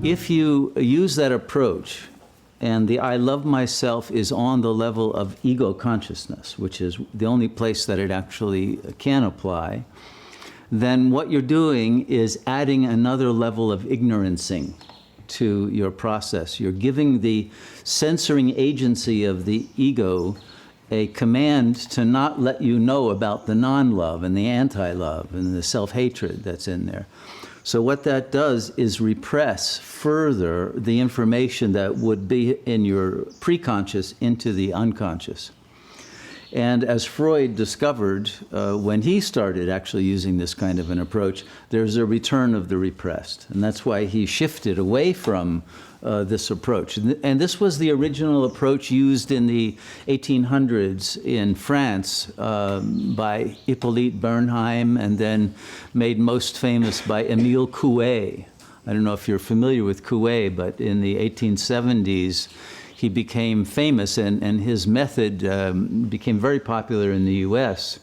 if you use that approach, and the I love myself is on the level of ego consciousness, which is the only place that it actually can apply, then what you're doing is adding another level of ignorancing to your process. You're giving the censoring agency of the ego a command to not let you know about the non-love and the anti-love and the self-hatred that's in there. So what that does is repress further the information that would be in your preconscious into the unconscious. And as Freud discovered, when he started actually using this kind of an approach, there's a return of the repressed. And that's why he shifted away from this approach. And this was the original approach used in the 1800s in France by Hippolyte Bernheim, and then made most famous by Émile Coué. I don't know if you're familiar with Coué, but in the 1870s, he became famous, and his method became very popular in the US,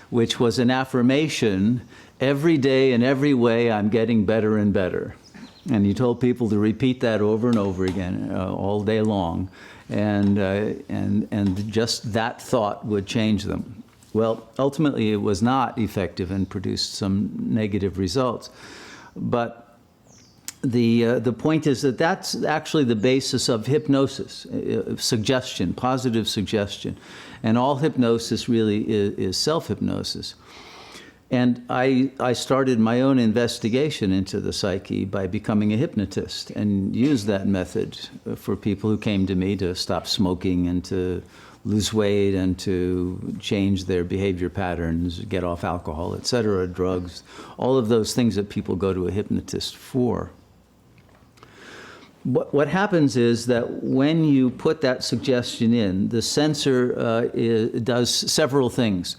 which was an affirmation: every day in every way I'm getting better and better. And he told people to repeat that over and over again all day long, and just that thought would change them. Well, ultimately it was not effective and produced some negative results. But the point is that that's actually the basis of hypnosis, suggestion, positive suggestion. And all hypnosis really is self-hypnosis. And I started my own investigation into the psyche by becoming a hypnotist, and used that method for people who came to me to stop smoking and to lose weight and to change their behavior patterns, get off alcohol, etc., drugs, all of those things that people go to a hypnotist for. What happens is that when you put that suggestion in, the censor does several things.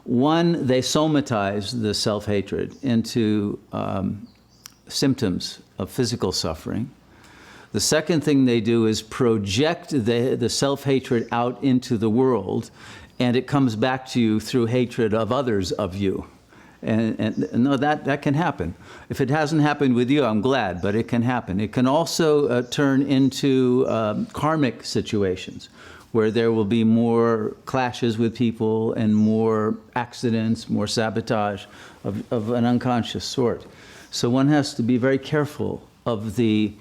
One, they somatize the self-hatred into symptoms of physical suffering. The second thing they do is project the self-hatred out into the world, and it comes back to you through hatred of others of you. And no, that can happen. If it hasn't happened with you, I'm glad, but it can happen. It can also turn into karmic situations, where there will be more clashes with people and more accidents, more sabotage of an unconscious sort. So one has to be very careful of the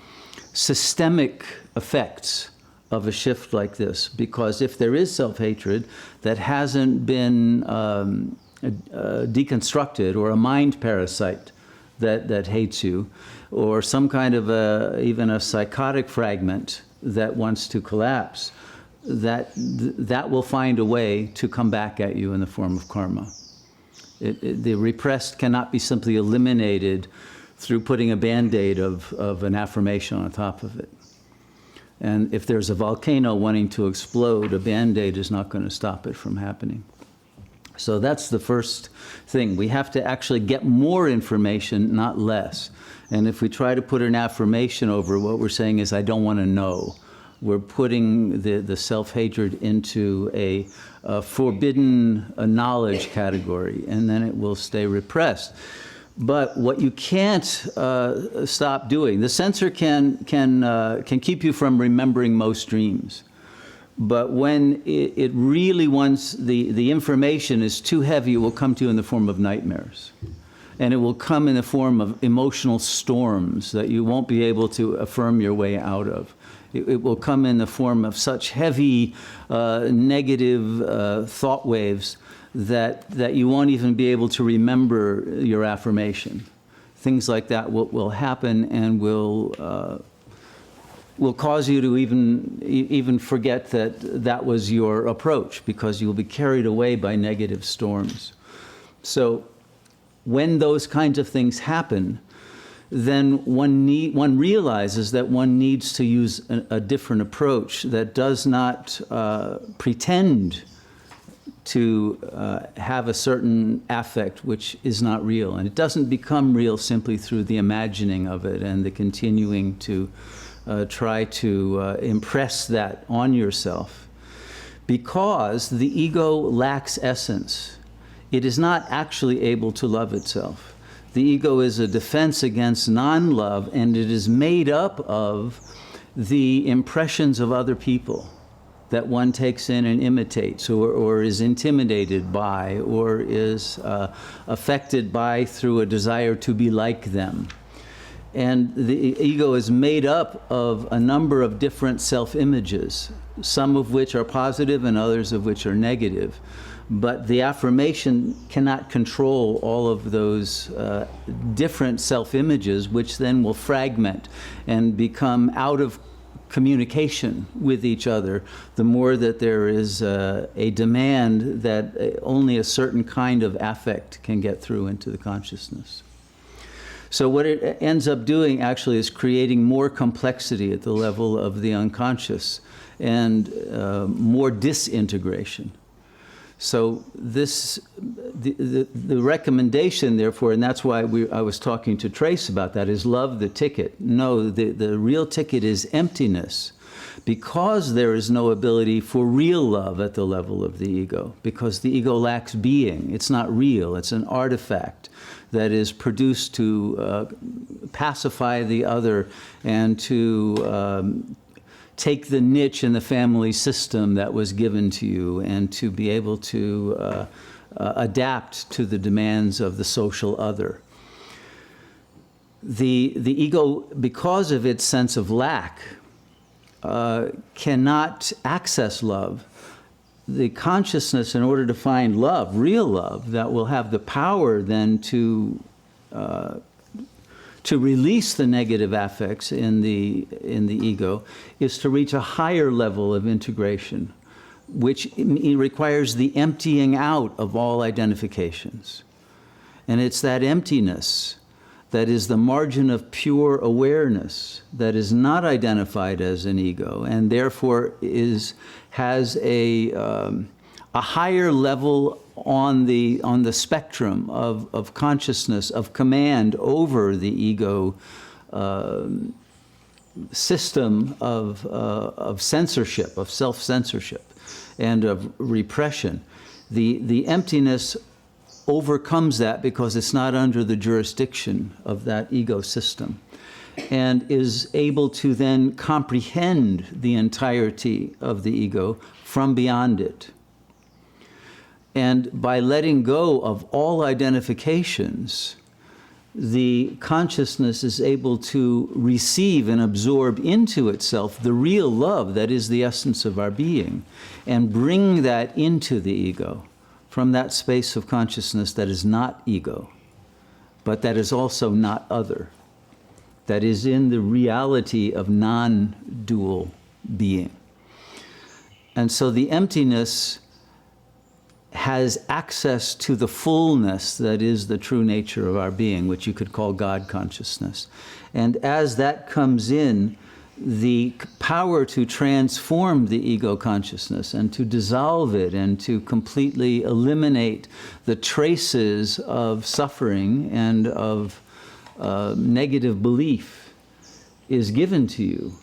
systemic effects of a shift like this, because if there is self-hatred that hasn't been deconstructed, or a mind parasite that hates you, or some kind of even a psychotic fragment that wants to collapse, that will find a way to come back at you in the form of karma. The repressed cannot be simply eliminated through putting a Band-Aid of an affirmation on top of it. And if there's a volcano wanting to explode, a Band-Aid is not going to stop it from happening. So that's the first thing. We have to actually get more information, not less. And if we try to put an affirmation over, what we're saying is, I don't want to know. We're putting the self-hatred into a forbidden knowledge category, and then it will stay repressed. But what you can't stop doing, the censor can keep you from remembering most dreams. But when it really wants, the information is too heavy, it will come to you in the form of nightmares. And it will come in the form of emotional storms that you won't be able to affirm your way out of. It will come in the form of such heavy negative thought waves that you won't even be able to remember your affirmation. Things like that will happen and will cause you to even forget that was your approach, because you'll be carried away by negative storms. So when those kinds of things happen, then one realizes that one needs to use a different approach that does not pretend to have a certain affect which is not real. And it doesn't become real simply through the imagining of it and the continuing to try to impress that on yourself, because the ego lacks essence. It is not actually able to love itself. The ego is a defense against non-love, and it is made up of the impressions of other people that one takes in and imitates, or is intimidated by, or is affected by through a desire to be like them. And the ego is made up of a number of different self-images, some of which are positive and others of which are negative. But the affirmation cannot control all of those different self-images, which then will fragment and become out of communication with each other, the more that there is a demand that only a certain kind of affect can get through into the consciousness. So what it ends up doing actually is creating more complexity at the level of the unconscious and more disintegration. So this, the recommendation, therefore, and that's why I was talking to Trace about that, is love the ticket. No, the real ticket is emptiness, because there is no ability for real love at the level of the ego, because the ego lacks being. It's not real. It's an artifact that is produced to pacify the other and to take the niche in the family system that was given to you, and to be able to adapt to the demands of the social other. The ego, because of its sense of lack, cannot access love. The consciousness, in order to find love, real love, that will have the power then to release the negative affects in the ego, is to reach a higher level of integration, which requires the emptying out of all identifications. And it's that emptiness that is the margin of pure awareness that is not identified as an ego, and therefore has a higher level on the spectrum of consciousness, of command over the ego system of censorship, of self-censorship, and of repression. The emptiness overcomes that because it's not under the jurisdiction of that ego system, and is able to then comprehend the entirety of the ego from beyond it. And by letting go of all identifications, the consciousness is able to receive and absorb into itself the real love that is the essence of our being, and bring that into the ego from that space of consciousness that is not ego, but that is also not other, that is in the reality of non-dual being. And so the emptiness has access to the fullness that is the true nature of our being, which you could call God consciousness. And as that comes in, the power to transform the ego consciousness and to dissolve it and to completely eliminate the traces of suffering and of negative belief is given to you.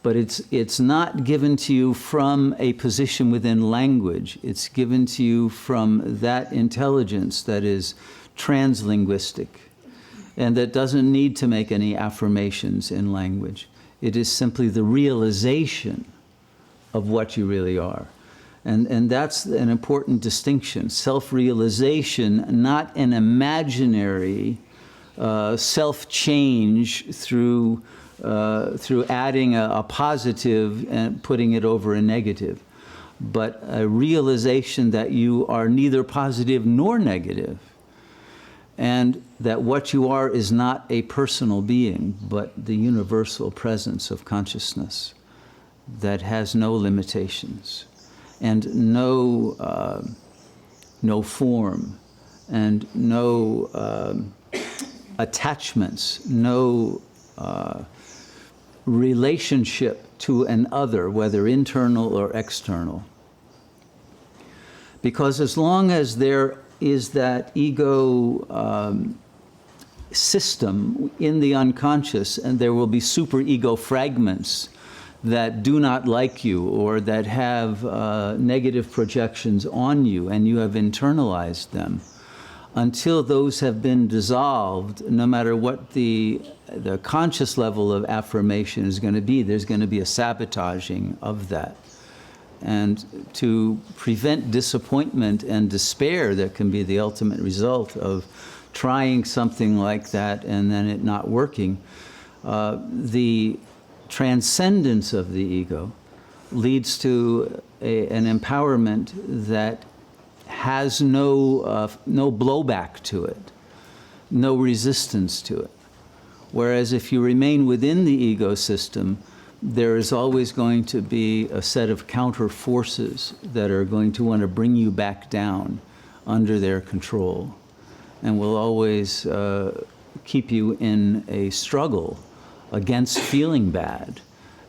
But it's not given to you from a position within language. It's given to you from that intelligence that is trans-linguistic, and that doesn't need to make any affirmations in language. It is simply the realization of what you really are. And that's an important distinction. Self-realization, not an imaginary self-change through adding a positive and putting it over a negative, but a realization that you are neither positive nor negative, and that what you are is not a personal being, but the universal presence of consciousness that has no limitations and no form and no attachments, no relationship to an other, whether internal or external. Because as long as there is that ego system in the unconscious, and there will be super-ego fragments that do not like you or that have negative projections on you, and you have internalized them, until those have been dissolved, no matter what the conscious level of affirmation is going to be, there's going to be a sabotaging of that. And to prevent disappointment and despair that can be the ultimate result of trying something like that and then it not working, the transcendence of the ego leads to an empowerment that has no blowback to it, no resistance to it. Whereas if you remain within the ego system, there is always going to be a set of counter forces that are going to want to bring you back down under their control, and will always keep you in a struggle against feeling bad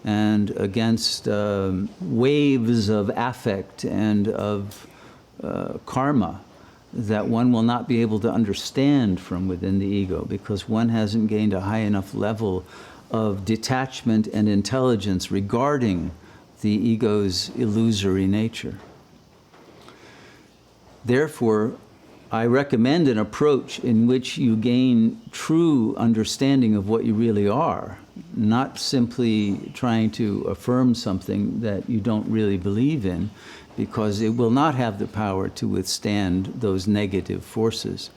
and against waves of affect and of karma that one will not be able to understand from within the ego, because one hasn't gained a high enough level of detachment and intelligence regarding the ego's illusory nature. Therefore, I recommend an approach in which you gain true understanding of what you really are, not simply trying to affirm something that you don't really believe in, because it will not have the power to withstand those negative forces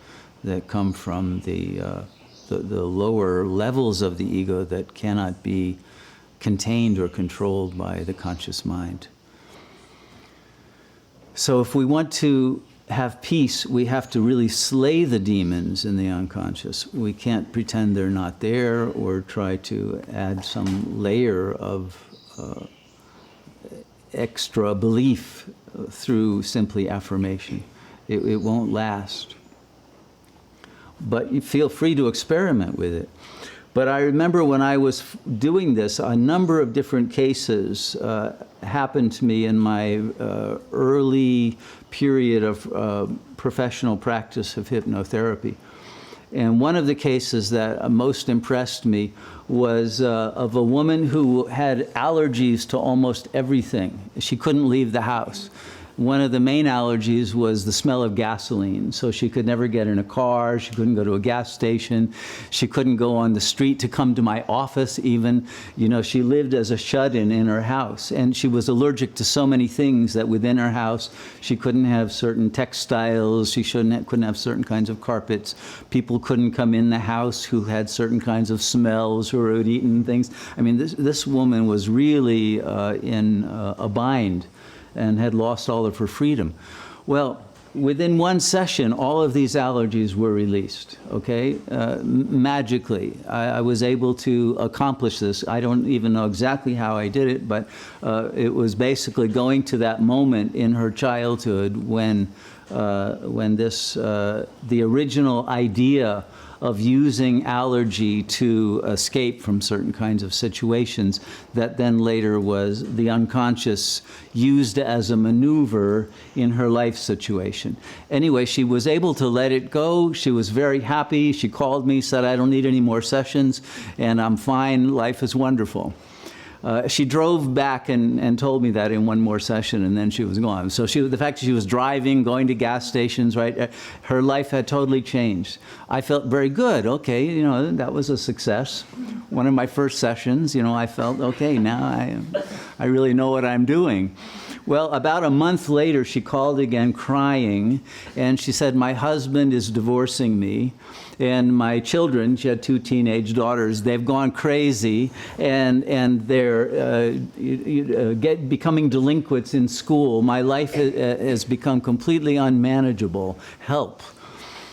that come from the lower levels of the ego that cannot be contained or controlled by the conscious mind. So if we want to have peace, we have to really slay the demons in the unconscious. We can't pretend they're not there or try to add some layer of extra belief through simply affirmation. It won't last. But you feel free to experiment with it. But I remember when I was doing this, a number of different cases happened to me in my early period of professional practice of hypnotherapy. And one of the cases that most impressed me was of a woman who had allergies to almost everything. She couldn't leave the house. One of the main allergies was the smell of gasoline. So she could never get in a car, she couldn't go to a gas station, she couldn't go on the street to come to my office even. You know, she lived as a shut-in in her house, and she was allergic to so many things that within her house she couldn't have certain textiles, she couldn't have certain kinds of carpets, people couldn't come in the house who had certain kinds of smells, who had eaten things. I mean, this woman was really in a bind and had lost all of her freedom. Well, within one session, all of these allergies were released, okay? Magically, I was able to accomplish this. I don't even know exactly how I did it, but it was basically going to that moment in her childhood when this, the original idea of using allergy to escape from certain kinds of situations that then later was the unconscious used as a maneuver in her life situation. Anyway, she was able to let it go. She was very happy. She called me, said, I don't need any more sessions, and I'm fine. Life is wonderful. She drove back and told me that in one more session, and then she was gone. So the fact that she was driving, going to gas stations, right, her life had totally changed. I felt very good. Okay, you know, that was a success. One of my first sessions, you know, I felt, okay, now I really know what I'm doing. Well, about a month later, she called again crying, and she said, my husband is divorcing me, and my children, she had 2 teenage daughters, they've gone crazy, and they're becoming delinquents in school. My life has become completely unmanageable. Help.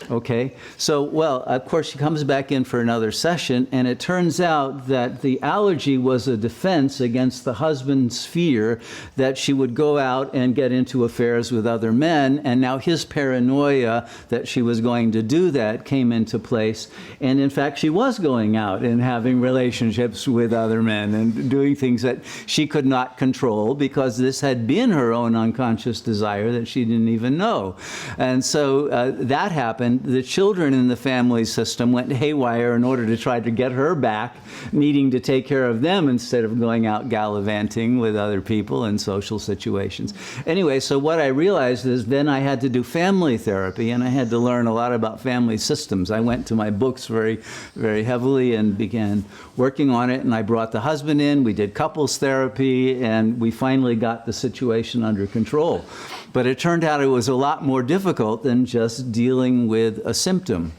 Okay, so, well, of course, she comes back in for another session, and it turns out that the allergy was a defense against the husband's fear that she would go out and get into affairs with other men, and now his paranoia that she was going to do that came into place, and in fact, she was going out and having relationships with other men and doing things that she could not control because this had been her own unconscious desire that she didn't even know. And so that happened. and the children in the family system went haywire in order to try to get her back, needing to take care of them instead of going out gallivanting with other people in social situations. Anyway, so what I realized is then I had to do family therapy, and I had to learn a lot about family systems. I went to my books very, very heavily and began working on it, and I brought the husband in, we did couples therapy, and we finally got the situation under control. But it turned out it was a lot more difficult than just dealing with a symptom.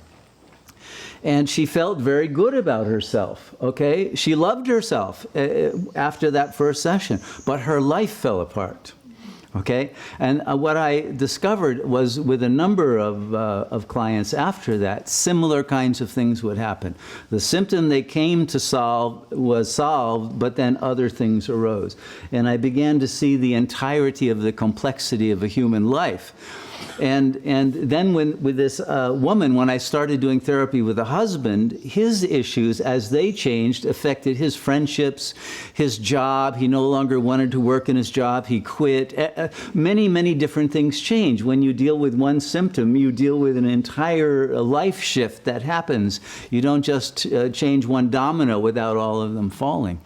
And she felt very good about herself, okay? She loved herself after that first session, but her life fell apart. Okay, and what I discovered was with a number of clients after that, similar kinds of things would happen. The symptom they came to solve was solved, but then other things arose. And I began to see the entirety of the complexity of a human life. And then with this woman, when I started doing therapy with a husband, his issues, as they changed, affected his friendships, his job. He no longer wanted to work in his job. He quit. Many, many different things change. When you deal with one symptom, you deal with an entire life shift that happens. You don't just change one domino without all of them falling.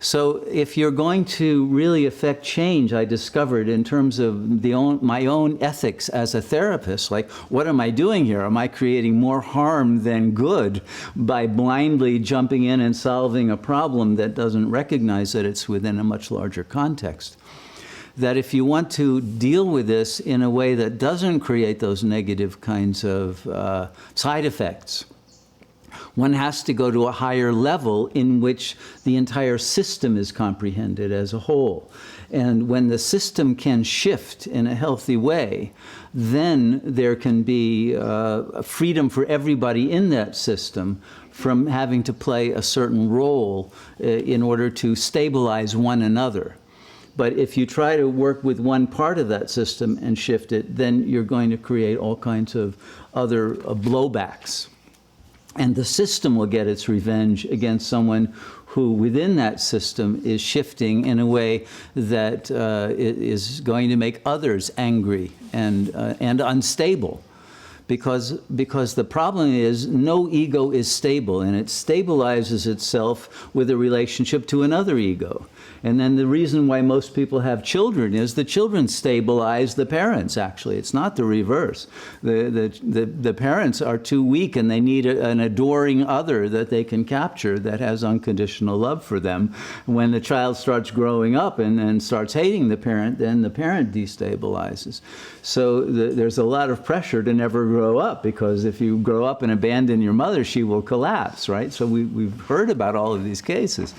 So if you're going to really affect change, I discovered in terms of my own ethics as a therapist, like, what am I doing here? Am I creating more harm than good by blindly jumping in and solving a problem that doesn't recognize that it's within a much larger context? That if you want to deal with this in a way that doesn't create those negative kinds of side effects, one has to go to a higher level in which the entire system is comprehended as a whole. And when the system can shift in a healthy way, then there can be freedom for everybody in that system from having to play a certain role in order to stabilize one another. But if you try to work with one part of that system and shift it, then you're going to create all kinds of other blowbacks. And the system will get its revenge against someone who within that system is shifting in a way that is going to make others angry and unstable. Because the problem is no ego is stable, and it stabilizes itself with a relationship to another ego. And then the reason why most people have children is the children stabilize the parents, actually. It's not the reverse. The parents are too weak, and they need an adoring other that they can capture that has unconditional love for them. When the child starts growing up and starts hating the parent, then the parent destabilizes. So there's a lot of pressure to never grow up, because if you grow up and abandon your mother, she will collapse, right? So we've heard about all of these cases.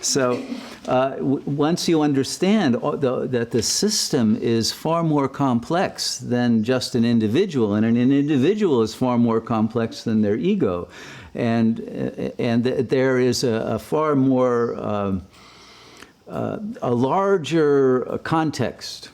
So once you understand that the system is far more complex than just an individual, and an individual is far more complex than their ego, and there is a far more, a larger context.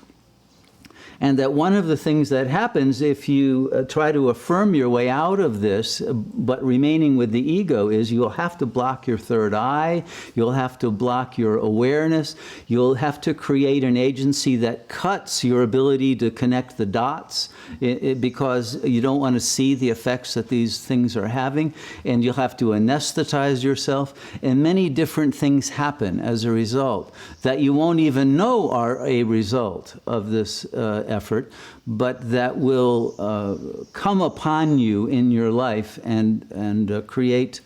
And that one of the things that happens if you try to affirm your way out of this, but remaining with the ego, is you'll have to block your third eye, you'll have to block your awareness, you'll have to create an agency that cuts your ability to connect the dots, because you don't want to see the effects that these things are having, and you'll have to anesthetize yourself, and many different things happen as a result that you won't even know are a result of this effort, but that will come upon you in your life and create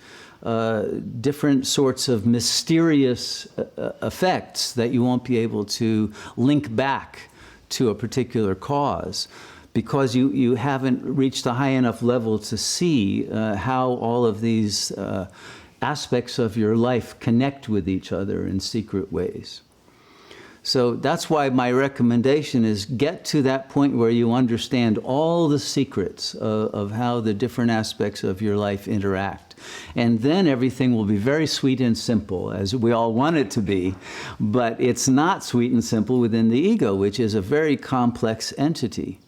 different sorts of mysterious effects that you won't be able to link back to a particular cause, because you haven't reached a high enough level to see how all of these aspects of your life connect with each other in secret ways. So that's why my recommendation is get to that point where you understand all the secrets of how the different aspects of your life interact. And then everything will be very sweet and simple, as we all want it to be. But it's not sweet and simple within the ego, which is a very complex entity.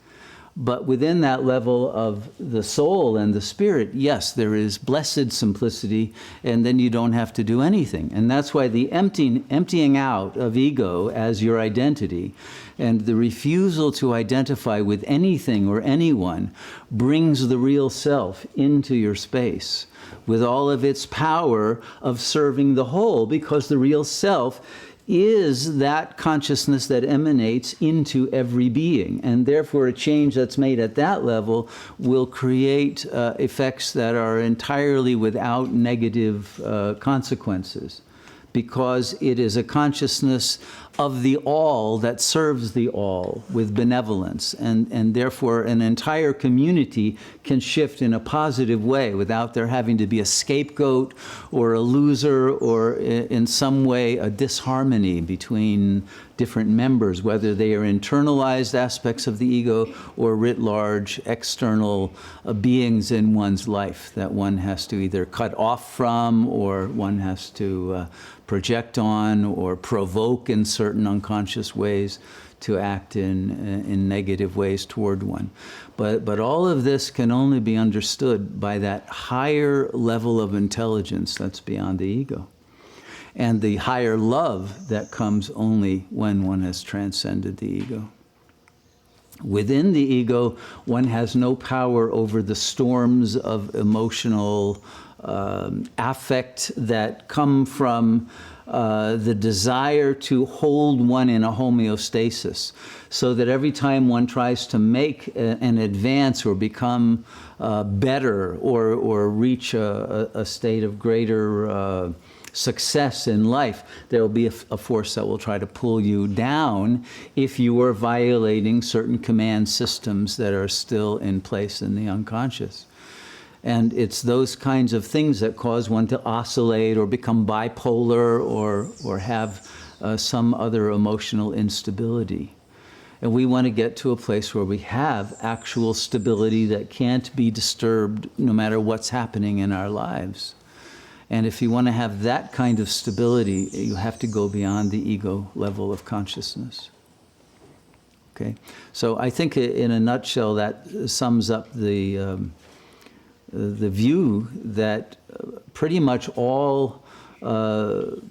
But within that level of the soul and the spirit, yes, there is blessed simplicity, and then you don't have to do anything. And that's why the emptying out of ego as your identity and the refusal to identify with anything or anyone brings the real self into your space with all of its power of serving the whole, because the real self is that consciousness that emanates into every being. And therefore a change that's made at that level will create effects that are entirely without negative consequences, because it is a consciousness of the all that serves the all with benevolence, and therefore an entire community can shift in a positive way without there having to be a scapegoat or a loser or in some way a disharmony between different members, whether they are internalized aspects of the ego or writ large external beings in one's life that one has to either cut off from, or one has to project on or provoke in certain unconscious ways to act in negative ways toward one. But all of this can only be understood by that higher level of intelligence that's beyond the ego, and the higher love that comes only when one has transcended the ego. Within the ego, one has no power over the storms of emotional affect that come from the desire to hold one in a homeostasis, so that every time one tries to make an advance or become better or reach a state of greater success in life, there will be a force that will try to pull you down if you are violating certain command systems that are still in place in the unconscious. And it's those kinds of things that cause one to oscillate or become bipolar or have some other emotional instability. And we want to get to a place where we have actual stability that can't be disturbed no matter what's happening in our lives. And if you want to have that kind of stability, you have to go beyond the ego level of consciousness. Okay? So I think in a nutshell that sums up the view that pretty much all the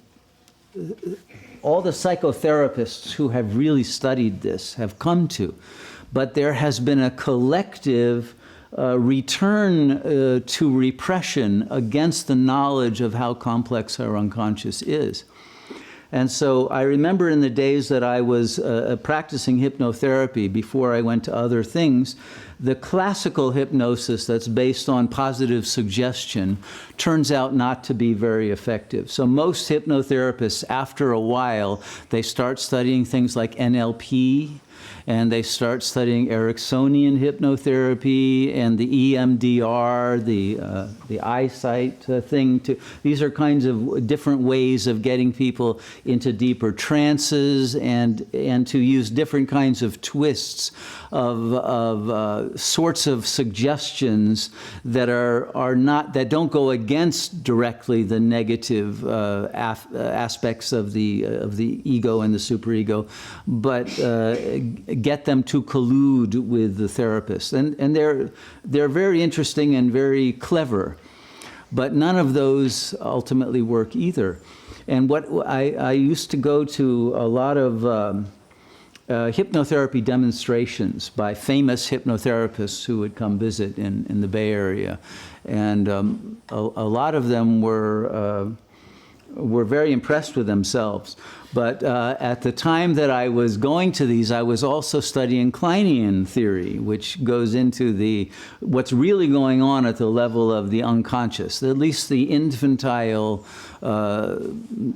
psychotherapists who have really studied this have come to. But there has been a collective return to repression against the knowledge of how complex our unconscious is. And so I remember in the days that I was practicing hypnotherapy before I went to other things, the classical hypnosis that's based on positive suggestion turns out not to be very effective. So most hypnotherapists, after a while, they start studying things like NLP, and they start studying Ericksonian hypnotherapy and the EMDR, the eyesight thing. These are kinds of different ways of getting people into deeper trances and to use different kinds of twists of sorts of suggestions that are not, that don't go against directly the negative aspects of the ego and the superego, but get them to collude with the therapist. And they're very interesting and very clever, but none of those ultimately work either. And what I used to go to a lot of hypnotherapy demonstrations by famous hypnotherapists who would come visit in the Bay Area. And a lot of them were very impressed with themselves. But at the time that I was going to these, I was also studying Kleinian theory, which goes into what's really going on at the level of the unconscious, at least the infantile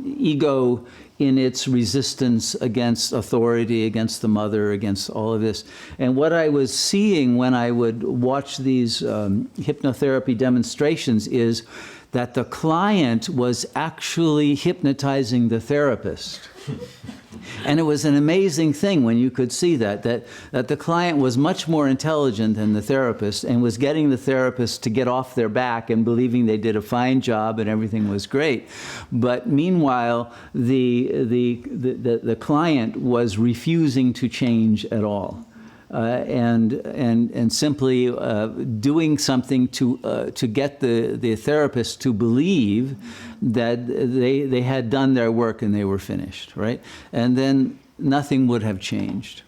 ego in its resistance against authority, against the mother, against all of this. And what I was seeing when I would watch these hypnotherapy demonstrations is that the client was actually hypnotizing the therapist. And it was an amazing thing when you could see that the client was much more intelligent than the therapist and was getting the therapist to get off their back and believing they did a fine job and everything was great. But meanwhile, the client was refusing to change at all. and simply doing something to get the therapist to believe that they had done their work and they were finished, right? And then nothing would have changed.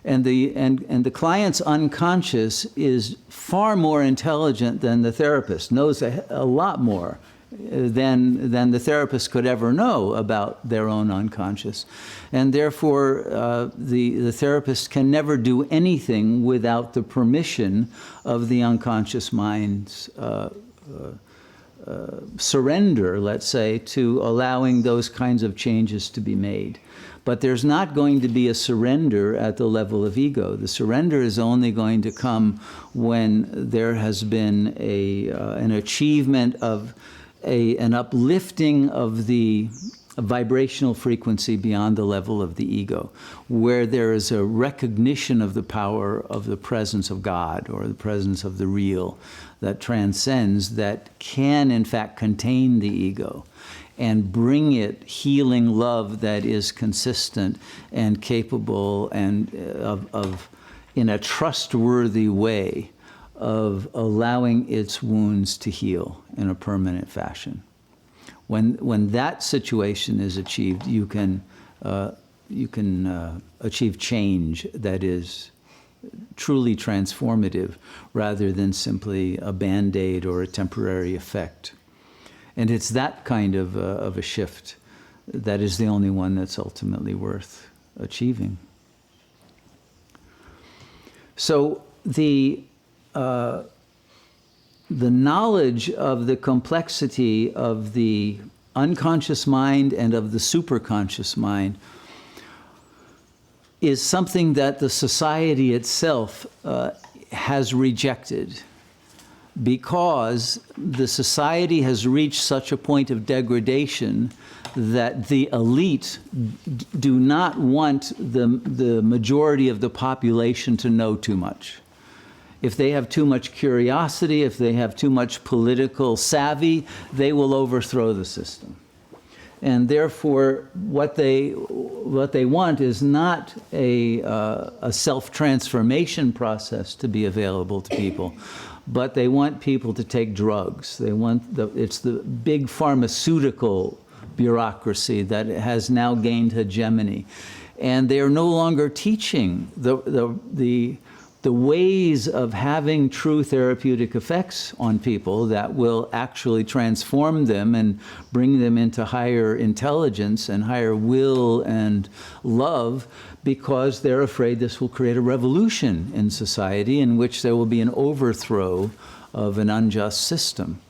And the client's unconscious is far more intelligent than the therapist, knows a lot more than the therapist could ever know about their own unconscious. And therefore, the therapist can never do anything without the permission of the unconscious mind's surrender, let's say, to allowing those kinds of changes to be made. But there's not going to be a surrender at the level of ego. The surrender is only going to come when there has been an achievement of an uplifting of the vibrational frequency beyond the level of the ego, where there is a recognition of the power of the presence of God or the presence of the real that transcends, that can in fact contain the ego and bring it healing love that is consistent and capable and of in a trustworthy way of allowing its wounds to heal in a permanent fashion. When that situation is achieved, you can achieve change that is truly transformative rather than simply a band-aid or a temporary effect. And it's that kind of a shift that is the only one that's ultimately worth achieving. So the knowledge of the complexity of the unconscious mind and of the superconscious mind is something that the society itself has rejected, because the society has reached such a point of degradation that the elite do not want the majority of the population to know too much. If they have too much curiosity, if they have too much political savvy, they will overthrow the system. And therefore, what they want is not a self-transformation process to be available to people, but they want people to take drugs. They want it's the big pharmaceutical bureaucracy that has now gained hegemony, and they are no longer teaching the ways of having true therapeutic effects on people that will actually transform them and bring them into higher intelligence and higher will and love, because they're afraid this will create a revolution in society in which there will be an overthrow of an unjust system.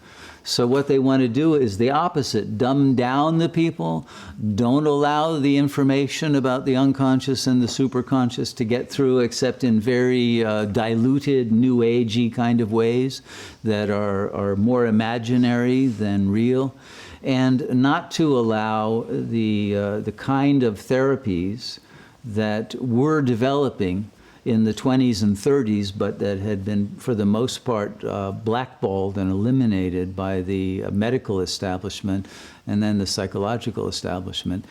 So what they want to do is the opposite: dumb down the people, don't allow the information about the unconscious and the superconscious to get through except in very diluted, new agey kind of ways that are more imaginary than real, and not to allow the kind of therapies that were developing in the 20s and 30s, but that had been, for the most part, blackballed and eliminated by the medical establishment and then the psychological establishment,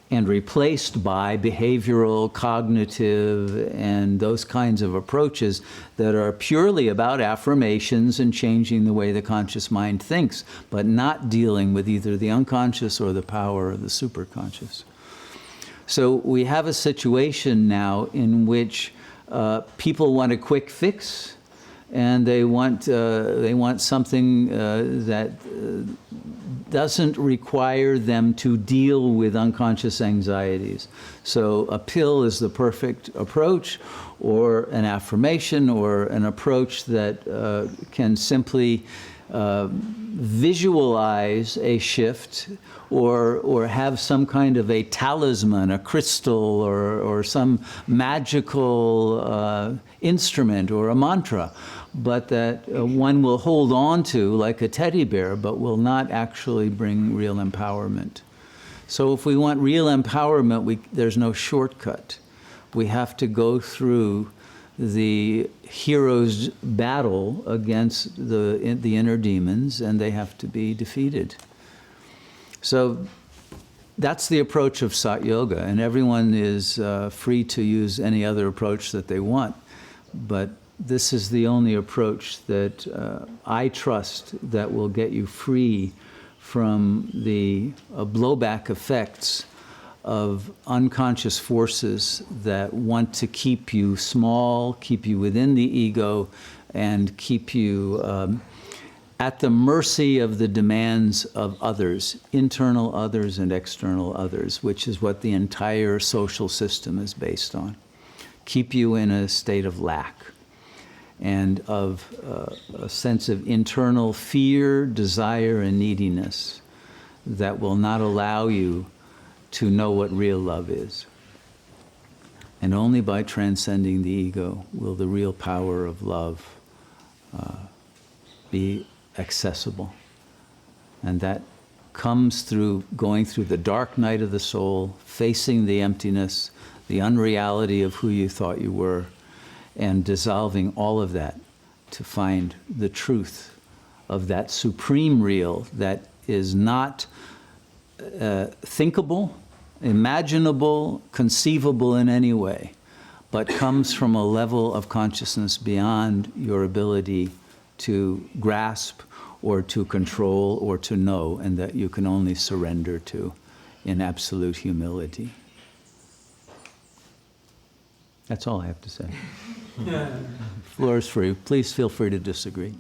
and replaced by behavioral, cognitive, and those kinds of approaches that are purely about affirmations and changing the way the conscious mind thinks, but not dealing with either the unconscious or the power of the superconscious. So we have a situation now in which people want a quick fix, and they want something that doesn't require them to deal with unconscious anxieties. So a pill is the perfect approach, or an affirmation, or an approach that can simply visualize a shift, or have some kind of a talisman, a crystal, or some magical instrument or a mantra, but that one will hold on to like a teddy bear, but will not actually bring real empowerment. So if we want real empowerment, there's no shortcut. We have to go through the hero's battle against the inner demons, and they have to be defeated. So that's the approach of Sat Yoga, and everyone is free to use any other approach that they want. But this is the only approach that I trust that will get you free from the blowback effects of unconscious forces that want to keep you small, keep you within the ego, and keep you at the mercy of the demands of others, internal others and external others, which is what the entire social system is based on. Keep you in a state of lack and of a sense of internal fear, desire, and neediness that will not allow you to know what real love is. And only by transcending the ego will the real power of love be accessible. And that comes through going through the dark night of the soul, facing the emptiness, the unreality of who you thought you were, and dissolving all of that to find the truth of that supreme real that is not thinkable, imaginable, conceivable in any way, but comes from a level of consciousness beyond your ability to grasp or to control or to know, and that you can only surrender to in absolute humility. That's all I have to say. Floor is free. Please feel free to disagree.